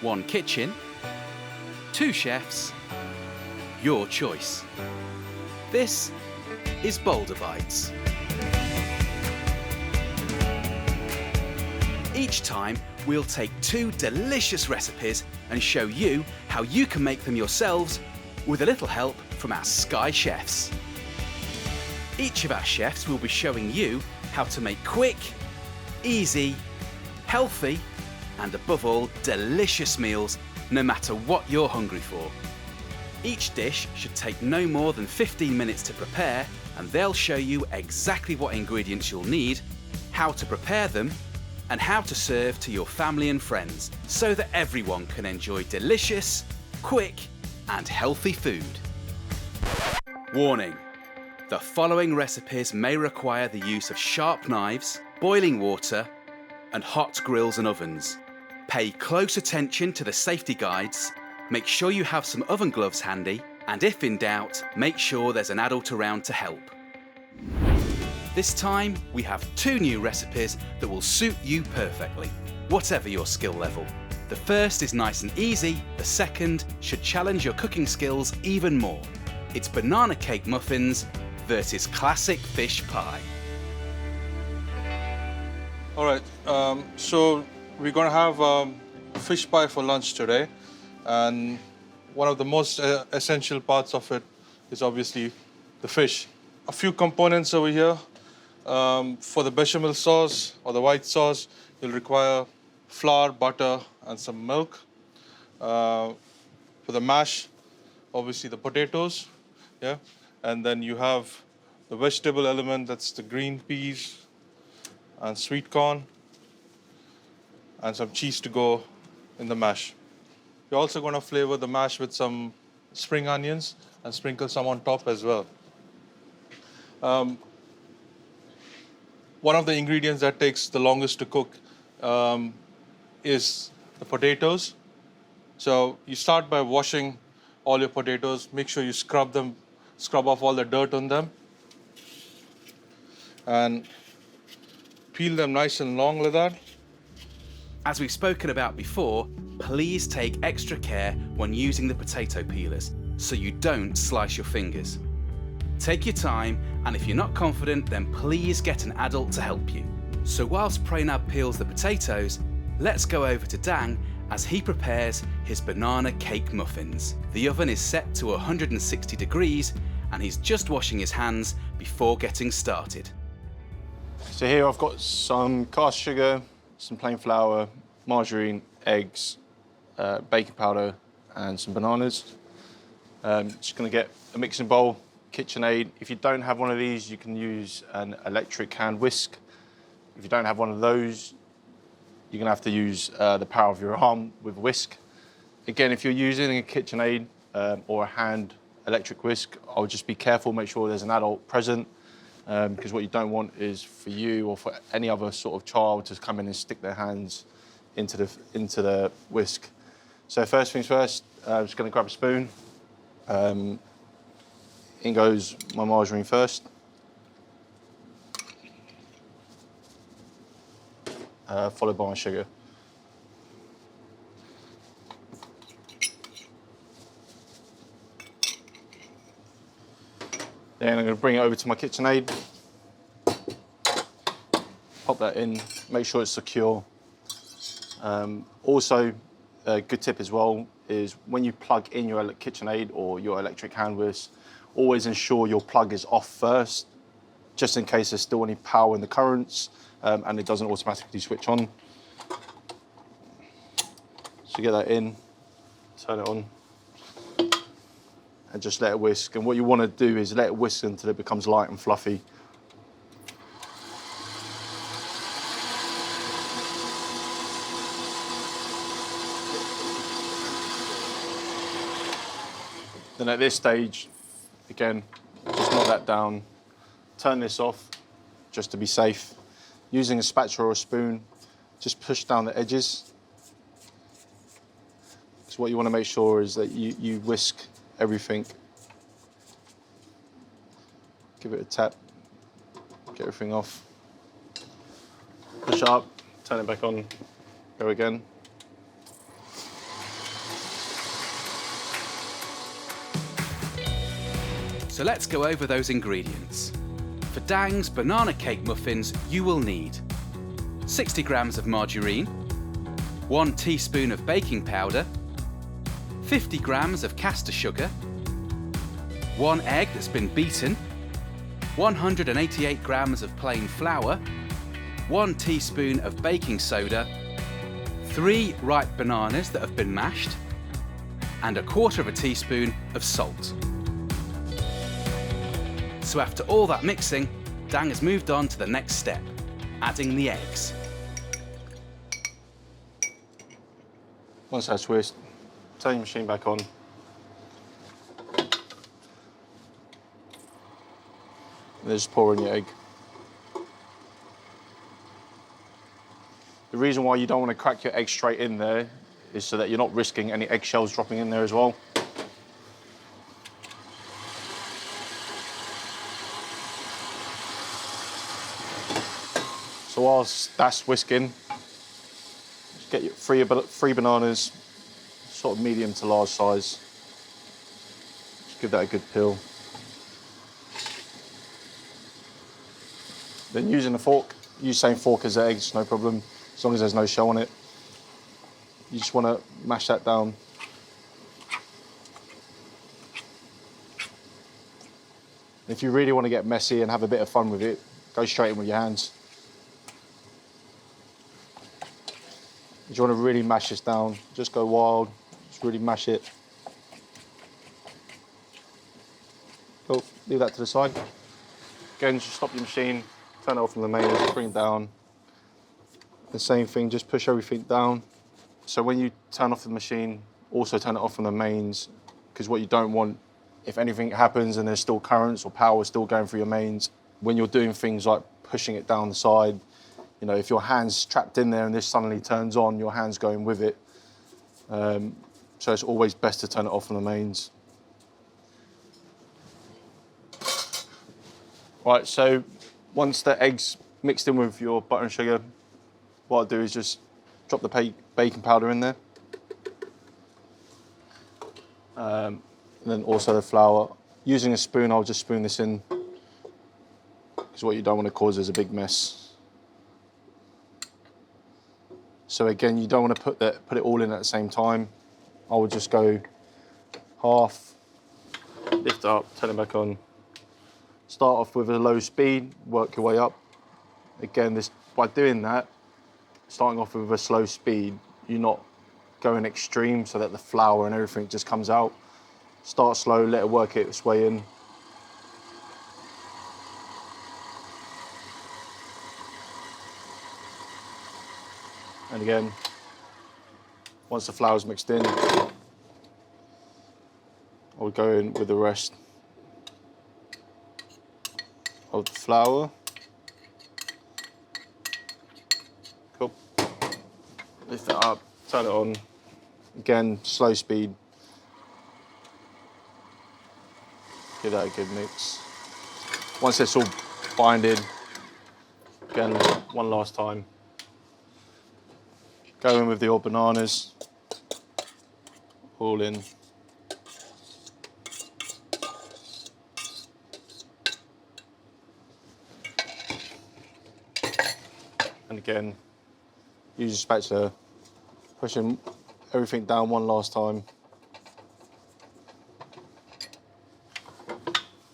One kitchen, two chefs, your choice. This is Boulder Bites. Each time, we'll take two delicious recipes and show you how you can make them yourselves with a little help from our Sky Chefs. Each of our chefs will be showing you how to make quick, easy, healthy, and above all, delicious meals no matter what you're hungry for. Each dish should take no more than 15 minutes to prepare, and they'll show you exactly what ingredients you'll need, how to prepare them, and how to serve to your family and friends so that everyone can enjoy delicious, quick, and healthy food. Warning: the following recipes may require the use of sharp knives, boiling water, and hot grills and ovens. Pay close attention to the safety guides, make sure you have some oven gloves handy, and if in doubt, make sure there's an adult around to help. This time, we have two new recipes that will suit you perfectly, whatever your skill level. The first is nice and easy, the second should challenge your cooking skills even more. It's banana cake muffins versus classic fish pie. All right, so we're going to have fish pie for lunch today. And one of the most essential parts of it is obviously the fish. A few components over here. For the bechamel sauce or the white sauce, you'll require flour, butter, and some milk. For the mash, obviously the potatoes, yeah? And then you have the vegetable element, that's the green peas and sweet corn, and some cheese to go in the mash. You're also going to flavor the mash with some spring onions and sprinkle some on top as well. One of the ingredients that takes the longest to cook is the potatoes. So you start by washing all your potatoes. Make sure you scrub them, scrub off all the dirt on them, and peel them nice and long like that. As we've spoken about before, please take extra care when using the potato peelers so you don't slice your fingers. Take your time, and if you're not confident, then please get an adult to help you. So whilst Pranab peels the potatoes, let's go over to Dang as he prepares his banana cake muffins. The oven is set to 160 degrees, and he's just washing his hands before getting started. So here I've got some cast sugar, some plain flour, margarine, eggs, baking powder, and some bananas. Just gonna get a mixing bowl, KitchenAid. If you don't have one of these, you can use an electric hand whisk. If you don't have one of those, you're gonna have to use the power of your arm with a whisk. Again, if you're using a KitchenAid or a hand electric whisk, I would just be careful, make sure there's an adult present, because what you don't want is for you or for any other sort of child to come in and stick their hands into the whisk. So first things first, I'm just gonna grab a spoon. In goes my margarine first. Followed by my sugar. Then I'm going to bring it over to my KitchenAid. Pop that in, make sure it's secure. Also, a good tip as well is when you plug in your KitchenAid or your electric hand whisk, always ensure your plug is off first, just in case there's still any power in the currents and it doesn't automatically switch on. So get that in, turn it on, and just let it whisk. And what you want to do is let it whisk until it becomes light and fluffy. Then at this stage, again, just knock that down, turn this off, just to be safe. Using a spatula or a spoon, just push down the edges. So what you want to make sure is that you whisk everything. Give it a tap, get everything off. Push up, turn it back on, go again. So let's go over those ingredients. For Dang's banana cake muffins, you will need 60 grams of margarine, 1 teaspoon of baking powder, 50 grams of caster sugar, 1 egg that's been beaten, 188 grams of plain flour, 1 teaspoon of baking soda, 3 ripe bananas that have been mashed, and 1/4 teaspoon of salt. So after all that mixing, Dang has moved on to the next step, adding the eggs. Once that's whisked, turn your machine back on. And just pour in your egg. The reason why you don't want to crack your egg straight in there is so that you're not risking any eggshells dropping in there as well. So whilst that's whisking, just get your three bananas, sort of medium to large size. Just give that a good peel. Then using a fork, use the same fork as the eggs, no problem, as long as there's no shell on it. You just want to mash that down. If you really want to get messy and have a bit of fun with it, go straight in with your hands. If you want to really mash this down, just go wild, just really mash it. Cool, leave that to the side. Again, just stop your machine, turn it off from the mains, bring it down. The same thing, just push everything down. So when you turn off the machine, also turn it off from the mains, because what you don't want, if anything happens and there's still currents or power still going through your mains, when you're doing things like pushing it down the side, you know, if your hand's trapped in there and this suddenly turns on, your hand's going with it. So it's always best to turn it off from the mains. Right, so once the egg's mixed in with your butter and sugar, what I'll do is just drop the baking powder in there. And then also the flour. Using a spoon, I'll just spoon this in, because what you don't want to cause is a big mess. So again, you don't want to put it all in at the same time. I would just go half, lift it up, turn it back on. Start off with a low speed, work your way up. Again, by doing that, starting off with a slow speed, you're not going extreme so that the flour and everything just comes out. Start slow, let it work its way in. And again, once the flour's mixed in, I would go in with the rest of the flour. Cool. Lift it up, turn it on. Again, slow speed. Give that a good mix. Once it's all binded, again, one last time. Go in with the old bananas, all in. And again, use your spatula, pushing everything down one last time.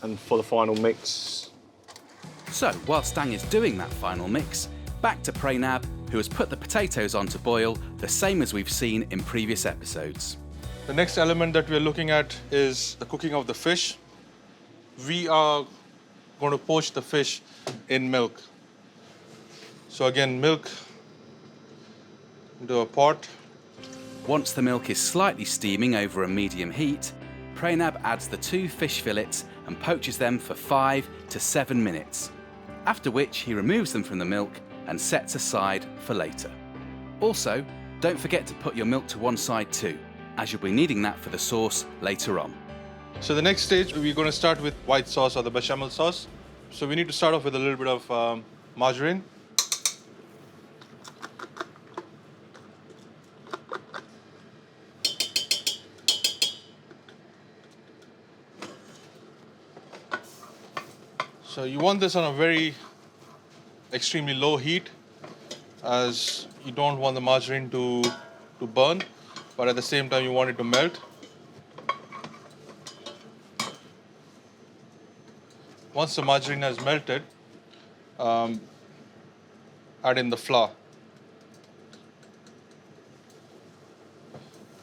And for the final mix. So, whilst Dang is doing that final mix, back to Pranab, who has put the potatoes on to boil, the same as we've seen in previous episodes. The next element that we're looking at is the cooking of the fish. We are going to poach the fish in milk. So again, milk into a pot. Once the milk is slightly steaming over a medium heat, Pranab adds the 2 fish fillets and poaches them for 5 to 7 minutes, after which he removes them from the milk and sets aside for later. Also, don't forget to put your milk to one side too, as you'll be needing that for the sauce later on. So the next stage, we're going to start with white sauce or the bechamel sauce. So we need to start off with a little bit of margarine. So you want this on a very extremely low heat, as you don't want the margarine to burn, but at the same time you want it to melt. Once the margarine has melted, add in the flour.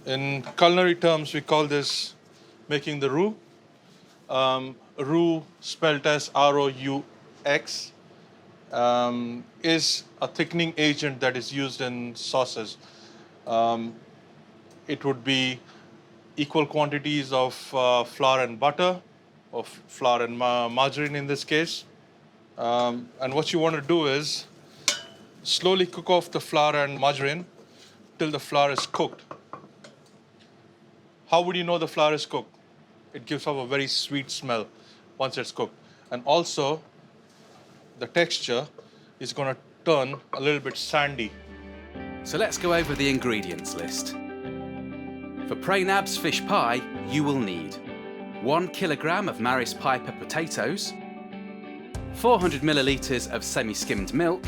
In culinary terms, we call this making the roux. Roux, spelled as R-O-U-X, is a thickening agent that is used in sauces. It would be equal quantities of flour and butter, of flour and margarine in this case. And what you want to do is slowly cook off the flour and margarine till the flour is cooked. How would you know the flour is cooked? It gives off a very sweet smell once it's cooked. And also, the texture is going to turn a little bit sandy. So let's go over the ingredients list. For Prainab's fish pie, you will need 1 kilogram of Maris Piper potatoes, 400 millilitres of semi-skimmed milk,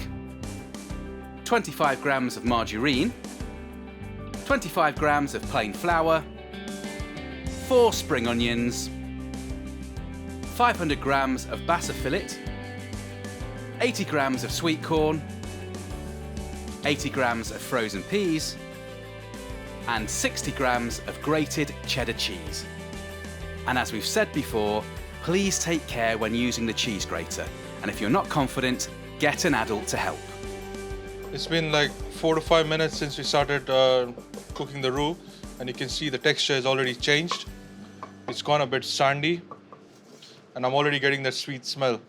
25 grams of margarine, 25 grams of plain flour, 4 spring onions, 500 grams of bassa fillet, 80 grams of sweet corn, 80 grams of frozen peas, and 60 grams of grated cheddar cheese. And as we've said before, please take care when using the cheese grater. And if you're not confident, get an adult to help. It's been like 4 to 5 minutes since we started cooking the roux, and you can see the texture has already changed. It's gone a bit sandy, and I'm already getting that sweet smell.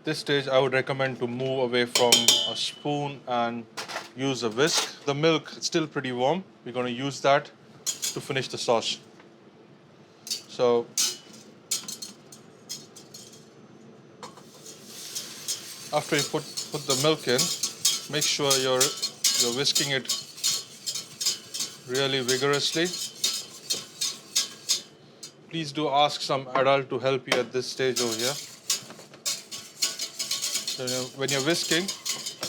This stage, I would recommend to move away from a spoon and use a whisk. The milk is still pretty warm. We're going to use that to finish the sauce. So, after you put the milk in, make sure you're whisking it really vigorously. Please do ask some adult to help you at this stage over here. So when you're whisking,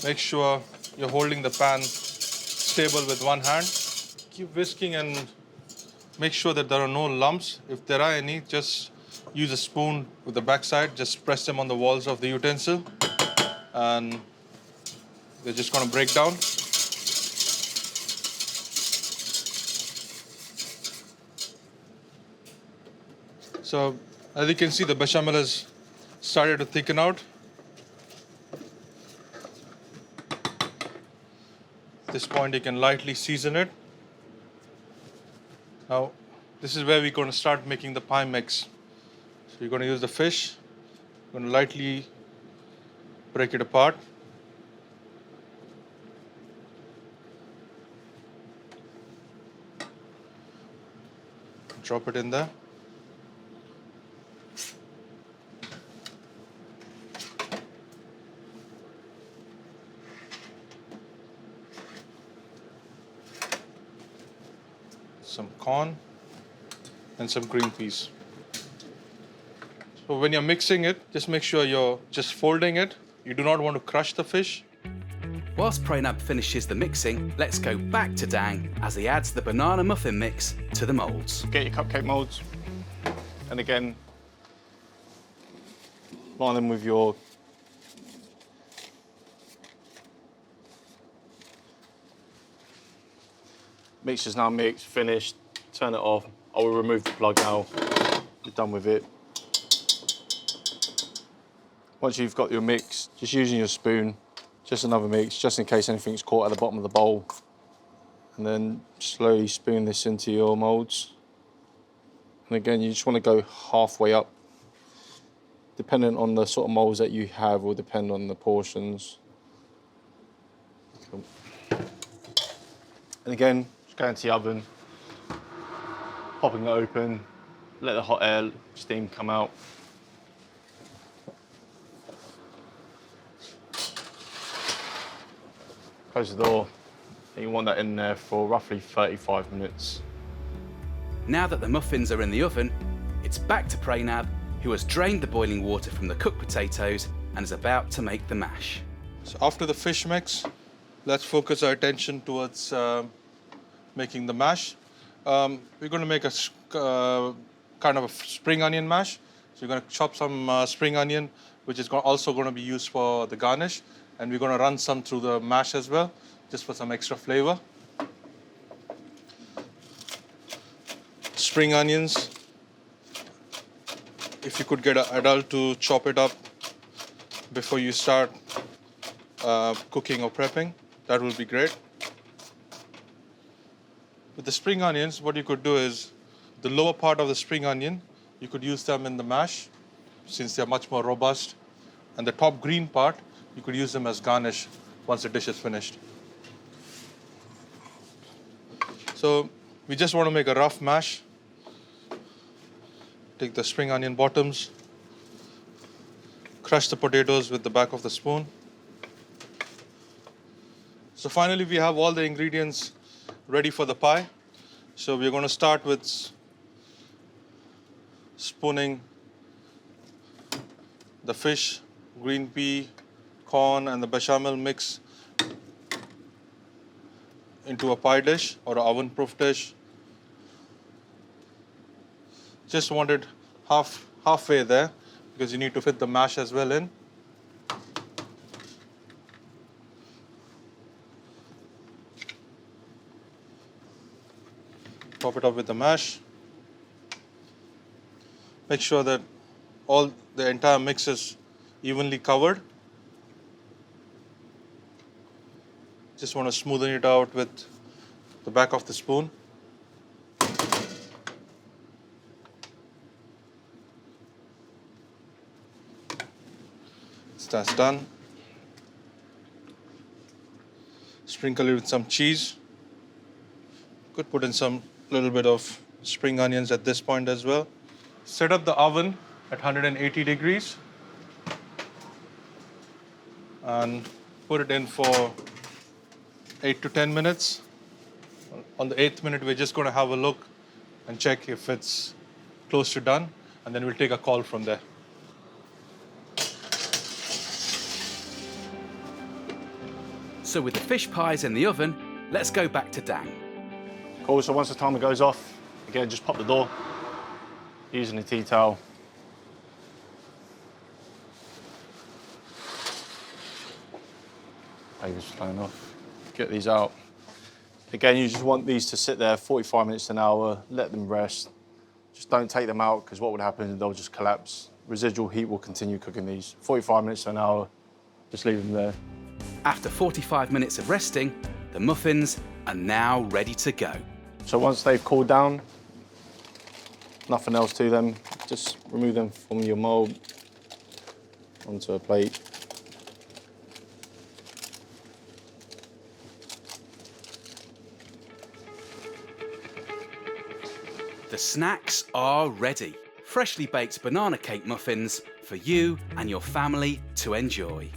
make sure you're holding the pan stable with one hand. Keep whisking and make sure that there are no lumps. If there are any, just use a spoon with the backside, just press them on the walls of the utensil, and they're just going to break down. So as you can see, the bechamel has started to thicken out. At this point, you can lightly season it. Now, this is where we're going to start making the pie mix. So you're going to use the fish, you're going to lightly break it apart. Drop it in there. Some corn and some green peas. So when you're mixing it, just make sure you're just folding it. You do not want to crush the fish. Whilst Prainab finishes the mixing, let's go back to Dang as he adds the banana muffin mix to the moulds. Get your cupcake moulds, and again, line them with your mixture's now mixed, finished. Turn it off. I will remove the plug now. You're done with it. Once you've got your mix, just using your spoon, just another mix, just in case anything's caught at the bottom of the bowl. And then slowly spoon this into your moulds. And again, you just want to go halfway up. Depending on the sort of moulds that you have will depend on the portions. Cool. And again, just go into the oven, popping it open, let the hot air, steam come out. Close the door, and you want that in there for roughly 35 minutes. Now that the muffins are in the oven, it's back to Prainab who has drained the boiling water from the cooked potatoes and is about to make the mash. So after the fish mix, let's focus our attention towards making the mash. We're going to make a kind of a spring onion mash. So we're going to chop some spring onion, which is also going to be used for the garnish. And we're going to run some through the mash as well, just for some extra flavor. Spring onions. If you could get an adult to chop it up before you start cooking or prepping, that will be great. With the spring onions, what you could do is the lower part of the spring onion, you could use them in the mash since they're much more robust. And the top green part, you could use them as garnish once the dish is finished. So we just want to make a rough mash. Take the spring onion bottoms, crush the potatoes with the back of the spoon. So finally we have all the ingredients ready for the pie. So we're going to start with spooning the fish, green pea, corn and the bechamel mix into a pie dish or an oven-proof dish. Just want it halfway there because you need to fit the mash as well in. Top it up with the mash. Make sure that the entire mix is evenly covered. Just want to smoothen it out with the back of the spoon. That's done. Sprinkle it with some cheese. Could put in some little bit of spring onions at this point as well. Set up the oven at 180 degrees and put it in for 8 to 10 minutes. On the 8th minute, we're just going to have a look and check if it's close to done, and then we'll take a call from there. So with the fish pies in the oven, let's go back to Dan. Cool, so once the timer goes off, again, just pop the door using a tea towel. Paper's flying off. Get these out. Again, you just want these to sit there 45 minutes to an hour, let them rest. Just don't take them out because what would happen is they'll just collapse. Residual heat will continue cooking these. 45 minutes to an hour, just leave them there. After 45 minutes of resting, the muffins are now ready to go. So once they've cooled down, nothing else to them, just remove them from your mould onto a plate. The snacks are ready. Freshly baked banana cake muffins for you and your family to enjoy.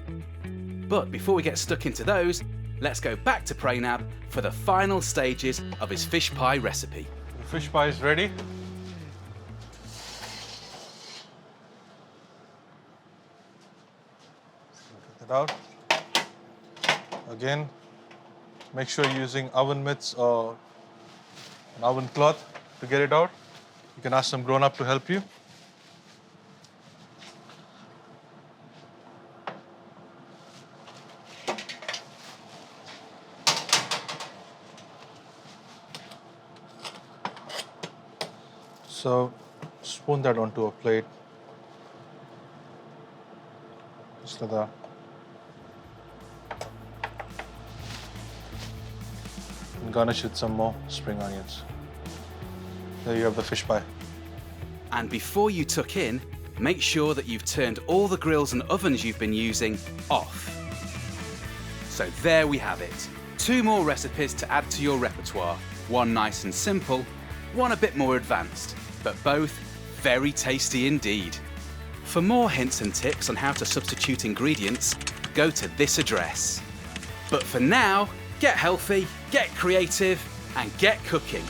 But before we get stuck into those, let's go back to Pranab for the final stages of his fish pie recipe. The fish pie is ready. Get that out. Again, make sure you're using oven mitts or an oven cloth to get it out. You can ask some grown-up to help you. So, spoon that onto a plate. Just like that. And garnish with some more spring onions. There you have the fish pie. And before you tuck in, make sure that you've turned all the grills and ovens you've been using off. So there we have it. 2 more recipes to add to your repertoire. One nice and simple, one a bit more advanced, but both very tasty indeed. For more hints and tips on how to substitute ingredients, go to this address. But for now, get healthy, get creative, and get cooking.